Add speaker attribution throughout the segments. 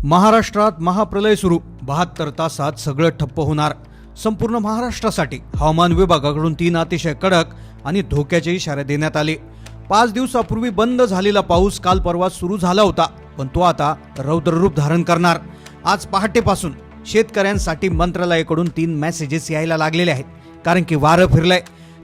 Speaker 1: महाराष्ट्रात महाप्रलय सुरू, 72 तासात सगळं ठप्प होणार। संपूर्ण महाराष्ट्रासाठी हवामान विभागाकडून 3 अतिशय कडक आणि धोक्याचे इशारे देण्यात आले। 5 दिवसापूर्वी बंद झालेला पाऊस काल परवा सुरू झाला होता, पण तो आता रौद्र रूप धारण करणार। आज पहाटेपासून शेतकऱ्यांसाठी मंत्रालयाकडून 3 मेसेजेस यायला लागलेले आहेत, कारण की वारं फिरलंय।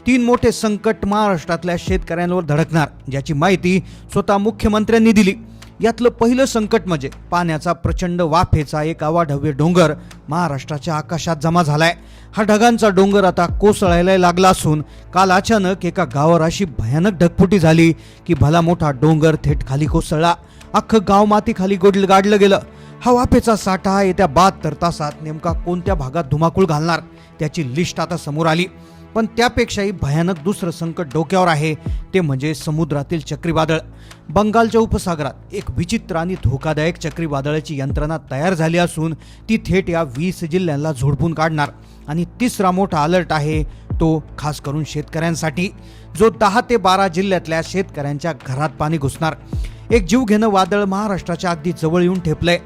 Speaker 1: 3 मोठे संकट महाराष्ट्रातल्या शेतकऱ्यांवर धडकणार, ज्याची माहिती स्वतः मुख्यमंत्र्यांनी दिली। यातलं पहिलं संकट म्हणजे पाण्याचा प्रचंड वाफेचा एक अवाढव्य डोंगर महाराष्ट्राच्या आकाशात जमा झालाय। हा ढगांचा डोंगर आता कोसळायला लागला असून काल अचानक एका गावावर अशी भयानक ढगफुटी झाली की भला मोठा डोंगर थेट खाली कोसळला। अख्खं गाव माती खाली गाडलं गेलं। हा वाफेचा साठा येत्या 72 तासात नेमका कोणत्या भागात धुमाकूळ घालणार त्याची लिस्ट आता समोर आली। पण त्यापेक्षाही भयानक दुसरं संकट डोक्यावर आहे, ते म्हणजे समुद्रातील चक्रीवादळ। बंगालच्या उपसागरात एक विचित्र आणि धोकादायक चक्रीवादळाची यंत्रणा तयार झाली असून ती थेट या 20 जिल्ह्यांना झोडपून काढणार। आणि तिसरा मोठा अलर्ट आहे तो खास करून शेतकऱ्यांसाठी, जो 10 ते 12 जिल्ह्यातल्या शेतकऱ्यांच्या घरात पाणी घुसणार। एक जीवघेणं वादळ महाराष्ट्राच्या अगदी जवळ येऊन ठेपलंय।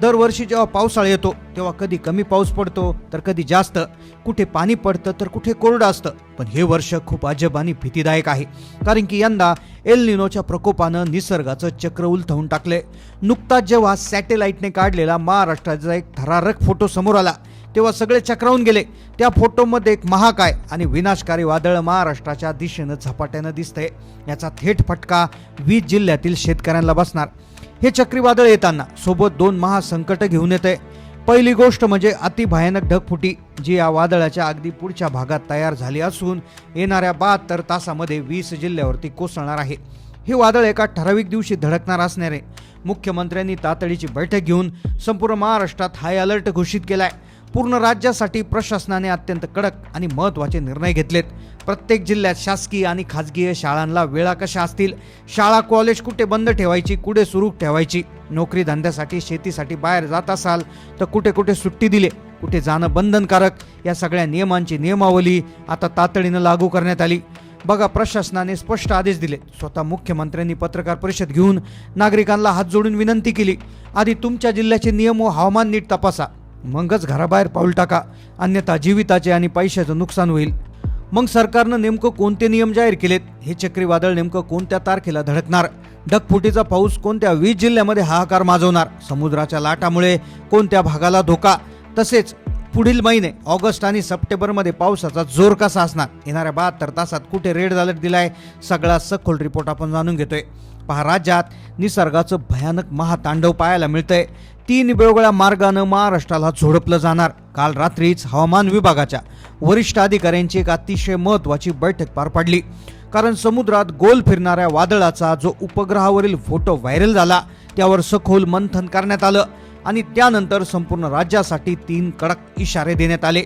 Speaker 1: दरवर्षी जेव्हा पावसाळा येतो तेव्हा कधी कमी पाऊस पडतो तर कधी जास्त, कुठे पाणी पडतं तर कुठे कोरडं असतं। पण हे वर्ष खूप अजब आणि भीतीदायक आहे, कारण की यंदा एल निनोच्या प्रकोपानं निसर्गाचं चक्र उलथवून टाकले। नुकताच जेव्हा सॅटेलाइटने काढलेला महाराष्ट्राचा एक थरारक फोटो समोर आला तेव्हा सगळे चक्रावून गेले। त्या फोटोमध्ये एक महाकाय आणि विनाशकारी वादळ महाराष्ट्राच्या दिशेनं झपाट्यानं दिसतंय। याचा थेट फटका 20 जिल्ह्यातील शेतकऱ्यांना बसणार। हे चक्रीवादळ येताना सोबत 2 महासंकट घेऊन येते। पहिली गोष्ट म्हणजे अतिभयानक ढगफुटी, जी या वादळाच्या अगदी पुढच्या भागात तयार झाली असून येणाऱ्या 72 तासामध्ये 20 जिल्ह्यावरती कोसळणार आहे। हे वादळ एका ठराविक दिवशी धडकणार असणारे। मुख्यमंत्र्यांनी तातडीची बैठक घेऊन संपूर्ण महाराष्ट्रात हाय अलर्ट घोषित केलाय। पूर्ण राज्यासाठी प्रशासनाने अत्यंत कडक आणि महत्त्वाचे निर्णय घेतलेत। प्रत्येक जिल्ह्यात शासकीय आणि खाजगी शाळांना वेळा कशा असतील, शाळा कॉलेज कुठे बंद ठेवायची, कुठे सुरू ठेवायची, नोकरी धंद्यासाठी शेतीसाठी बाहेर जात असाल तर कुठे कुठे सुट्टी दिली, कुठे जाणं बंधनकारक, या सगळ्या नियमांची नियमावली आता तातडीनं लागू करण्यात आली। बघा, प्रशासनाने स्पष्ट आदेश दिले। स्वतः मुख्यमंत्र्यांनी पत्रकार परिषद घेऊन नागरिकांना हात जोडून विनंती केली, आधी तुमच्या जिल्ह्याचे नियम व हवामान नीट तपासा, मगच घराबाहेर पाऊल टाका, अन्यथा जीविताचे आणि पैशाचं नुकसान होईल। मग सरकारनं नेमकं कोणते नियम जाहीर केलेत? हे चक्रीवादळ नेमकं कोणत्या तारखेला धडकणार? ढगफुटीचा पाऊस कोणत्या 20 जिल्ह्यामध्ये हाहाकार माजवणार? समुद्राच्या लाटामुळे कोणत्या भागाला धोका? तसेच पुढील महिने ऑगस्ट आणि सप्टेंबरमध्ये पावसाचा जोर कसा असणार? येणाऱ्या 72 तासात कुठे रेड अलर्ट दिलाय? सगळा सखोल रिपोर्ट आपण जाणून घेतोय। पहा, राज्यात निसर्गाचं भयानक महातांडव पाहायला मिळतंय। 3 वेगवेगळ्या मार्गानं महाराष्ट्राला झोडपलं जाणार। काल रात्रीच हवामान विभागाच्या वरिष्ठ अधिकाऱ्यांची एक अतिशय महत्त्वाची बैठक पार पडली, कारण समुद्रात गोल फिरणाऱ्या वादळाचा जो उपग्रहावरील फोटो व्हायरल झाला त्यावर सखोल मंथन करण्यात आलं आणि त्यानंतर संपूर्ण राज्यासाठी 3 कडक इशारे देण्यात आले।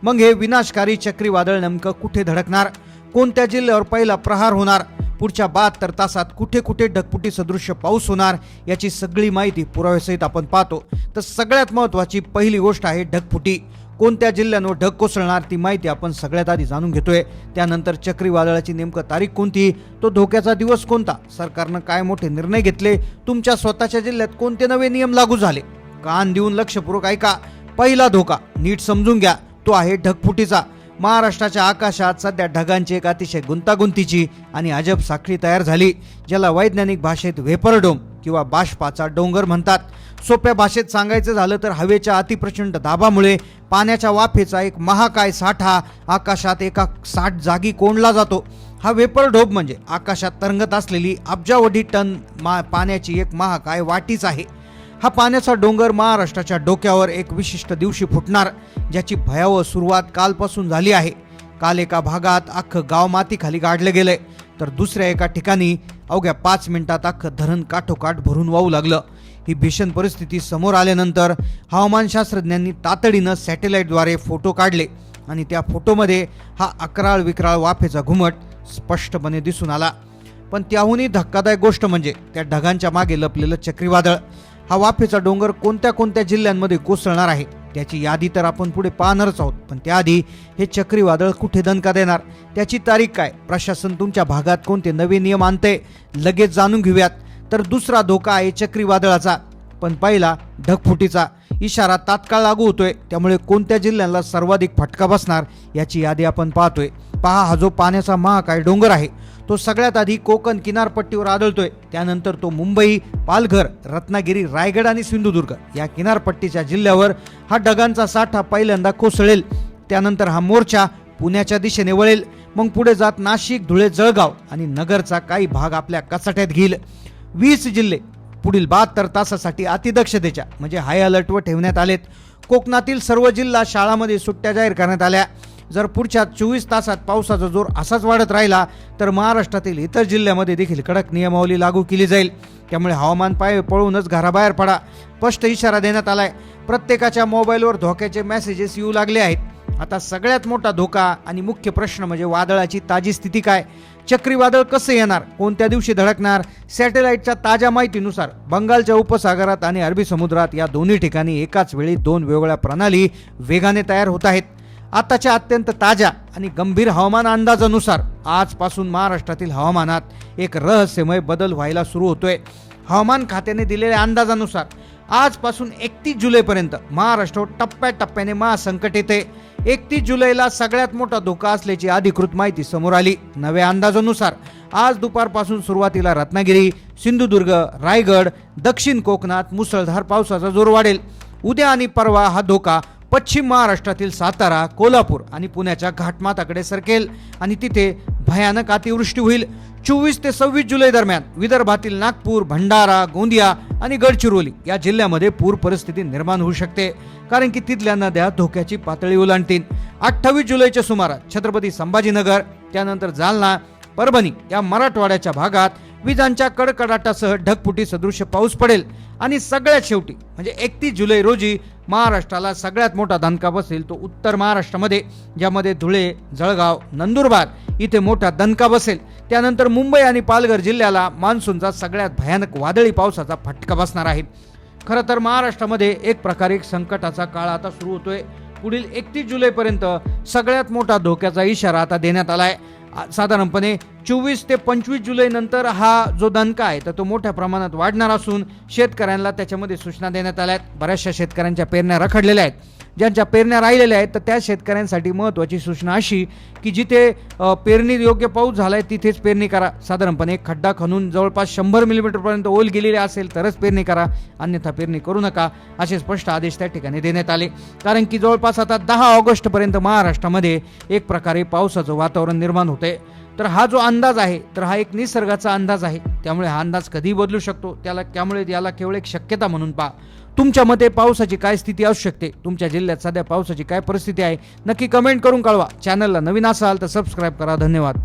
Speaker 1: मग हे विनाशकारी चक्रीवादळ नेमकं कुठे धडकणार? कोणत्या जिल्ह्यावर पहिला प्रहार होणार? पुढच्या 72 तासात कुठे कुठे ढगफुटी सदृश्य पाऊस होणार? याची सगळी माहिती पुराव्यासहित आपण पाहतो। तर सगळ्यात महत्त्वाची पहिली गोष्ट आहे ढगफुटी। कोणत्या जिल्ह्यांवर ढग कोसळणार ती माहिती आपण सगळ्यात आधी जाणून घेतोय। त्यानंतर चक्रीवादळाची नेमकं तारीख कोणती, तो धोक्याचा दिवस कोणता, सरकारनं काय मोठे निर्णय घेतले, तुमच्या स्वतःच्या जिल्ह्यात कोणते नवे नियम लागू झाले, कान देऊन लक्षपूर्वक ऐका। पहिला धोका नीट समजून घ्या, तो आहे ढगफुटीचा। महाराष्ट्राच्या आकाशात सध्या ढगांची एक अतिशय गुंतागुंतीची आणि अजब साखळी तयार झाली, ज्याला वैज्ञानिक भाषेत वेपर डोम किंवा बाष्पाचा डोंगर म्हणतात। सोप्या भाषेत सांगायचं झालं तर हवेच्या अतिप्रचंड दाबामुळे पाण्याच्या वाफेचा एक महाकाय साठा आकाशात एका 60 जागी कोंडला जातो। हा वेपर ढोब म्हणजे आकाशात तरंगत असलेली अब्जावधी टन पाण्याची एक महाकाय वाटीच आहे। हा पाण्याचा डोंगर महाराष्ट्राच्या डोक्यावर एक विशिष्ट दिवशी फुटणार, ज्याची भयावह सुरुवात कालपासून झाली आहे। काल एका भागात अख्खं गाव माती खाली गाडलं गेलंय, तर दुसऱ्या एका ठिकाणी अवघ्या 5 मिनिटात अख्खं धरण काठोकाठ भरून वाहू लागलं। ही भीषण परिस्थिती समोर आल्यानंतर हवामानशास्त्रज्ञांनी तातडीनं सॅटेलाइटद्वारे फोटो काढले आणि त्या फोटोमध्ये हा अकराळ विक्राळ वाफेचा घुमट स्पष्टपणे दिसून आला। पण त्याहूनही धक्कादायक गोष्ट म्हणजे त्या ढगांच्या मागे लपलेलं चक्रीवादळ। हा वाफेचा डोंगर कोणत्या कोणत्या जिल्ह्यांमध्ये कोसळणार आहे त्याची यादी तर आपण पुढे पाहणारच आहोत, पण त्याआधी हे चक्रीवादळ कुठे दणका देणार, त्याची तारीख काय, प्रशासन तुमच्या भागात कोणते नवे नियम आणते, लगेच जाणून घेऊयात। तर दुसरा धोका आहे चक्रीवादळाचा। पण पहिला ढगफुटीचा इशारा तात्काळ लागू होतोय. त्यामुळे कोणत्या जिल्ह्यांना सर्वाधिक फटका बसणार याची यादी आपण पाहतोय. पहा, हा जो पाण्याचा महाकाय डोंगर आहे तो सगळ्यात आधी कोकण किनारपट्टीवर आढळतोय. त्यानंतर तो मुंबई, पालघर, रत्नागिरी, रायगड आणि सिंधुदुर्ग या किनारपट्टीच्या जिल्ह्यावर हा ढगांचा साठा पहिल्यांदा कोसळेल. त्यानंतर हा मोर्चा पुण्याच्या दिशेने वळेल. मग पुढे जात नाशिक, धुळे, जळगाव आणि नगरचा काही भाग आपल्या कचाट्यात घेईल. 20 जिल्हे पुढील 72 तासासाठी अतिदक्षतेच्या म्हणजे हाय अलर्टवर ठेवण्यात आलेत. कोकणातील सर्व जिल्हा शाळांमध्ये सुट्ट्या जाहीर करण्यात आल्या. जर पुढच्या 24 तासात पावसाचा जोर असाच वाढत राहिला तर महाराष्ट्रातील इतर जिल्ह्यामध्ये देखील कडक नियमावली लागू केली जाईल. त्यामुळे हवामान पाय पळूनच घराबाहेर पडा, स्पष्ट इशारा देण्यात आलाय. प्रत्येकाच्या मोबाईलवर धोक्याचे मेसेजेस येऊ लागले आहेत. आता सगळ्यात मोठा धोका आणि मुख्य प्रश्न म्हणजे वादळाची ताजी स्थिती काय, चक्रीवादळ कसे येणार, कोणत्या दिवशी धडकणार. सॅटेलाइटच्या ताज्या माहितीनुसार बंगालच्या उपसागरात आणि अरबी समुद्रात या दोन्ही ठिकाणी एकाच वेळी 2 वेगवेगळ्या प्रणाली वेगाने तयार होत आहेत. आताच्या अत्यंत ताज्या आणि गंभीर हवामान अंदाजानुसार आजपासून महाराष्ट्रातील हवामानात एक रहस्यमय बदल व्हायला सुरू होतोय. हवामान खात्याने दिलेल्या अंदाजानुसार आजपासून 31 जुलैपर्यंत महाराष्ट्रावर टप्प्याटप्प्याने महासंकट येते. 31 जुलैला सगळ्यात मोठा धोका असल्याची अधिकृत माहिती समोर आली. नव्या अंदाजानुसार आज दुपारपासून सुरुवातीला रत्नागिरी, सिंधुदुर्ग, रायगड, दक्षिण कोकणात मुसळधार पावसाचा जोर वाढेल. उद्या आणि परवा हा धोका पश्चिम महाराष्ट्रातील सातारा, कोल्हापूर आणि पुण्याच्या घाटमाथ्याकडे सरकेल आणि तिथे भयानक अतिवृष्टी होईल. 24 ते 26 जुलै दरम्यान विदर्भातील नागपूर, भंडारा, गोंदिया आणि गडचिरोली या जिल्ह्यामध्ये पूर परिस्थिती निर्माण होऊ शकते, कारण की तिथल्या नद्या धोक्याची पातळी ओलांडतील. 28 जुलैच्या सुमारास छत्रपती संभाजीनगर, त्यानंतर जालना, परभणी या मराठवाड्याच्या भागात विजांच्या कडकडाटासह ढगफुटी सदृश्य पाऊस पडेल. आणि सगळ्यात शेवटी म्हणजे 31 जुलै रोजी महाराष्ट्राला सगळ्यात मोठा दणका बसेल तो उत्तर महाराष्ट्रामध्ये, ज्यामध्ये धुळे, जळगाव, नंदुरबार इथे मोठा दणका बसेल. त्यानंतर मुंबई आणि पालघर जिल्ह्याला मान्सूनचा सगळ्यात भयानक वादळी पावसाचा फटका बसणार आहे. खरं तर महाराष्ट्रामध्ये एक प्रकारे एक संकटाचा काळ आता सुरू होतोय. पुढील 31 जुलैपर्यंत सगळ्यात मोठा धोक्याचा इशारा आता देण्यात आलाय. साधारणपणे 24 ते 25 जुलै नंतर हा जो दणका आहे तर तो मोठ्या प्रमाणात वाढणार असून शेतकऱ्यांना त्याच्यामध्ये सूचना देण्यात आल्या आहेत. बऱ्याचशा शेतकऱ्यांच्या पेरण्या रखडलेल्या आहेत. ज्यांच्या पेरण्या राहिलेल्या आहेत तर त्या शेतकऱ्यांसाठी महत्त्वाची सूचना अशी की जिथे पेरणी योग्य पाऊस झालाय तिथेच पेरणी करा. साधारणपणे एक खड्डा खणून जवळपास 100 मिलीमीटरपर्यंत ओल गेलेली असेल तरच पेरणी करा, अन्यथा पेरणी करू नका, असे स्पष्ट आदेश त्या ठिकाणी देण्यात आले. कारण की जवळपास आता 10 ऑगस्टपर्यंत महाराष्ट्रामध्ये एक प्रकारे पावसाचं वातावरण निर्माण होते. तर हा जो अंदाज आहे तर हा एक निसर्गाचा अंदाज आहे. त्यामुळे हा अंदाज कधीही बदलू शकतो. त्यामुळे याला केवळ एक शक्यता म्हणून पहा. तुमच्या मते पावसाची काय स्थिती असू शकते, तुमच्या जिल्ह्यात सध्या पावसाची काय परिस्थिती आहे, नक्की कमेंट करून कळवा. चॅनलला नवीन असाल तर सबस्क्राईब करा. धन्यवाद.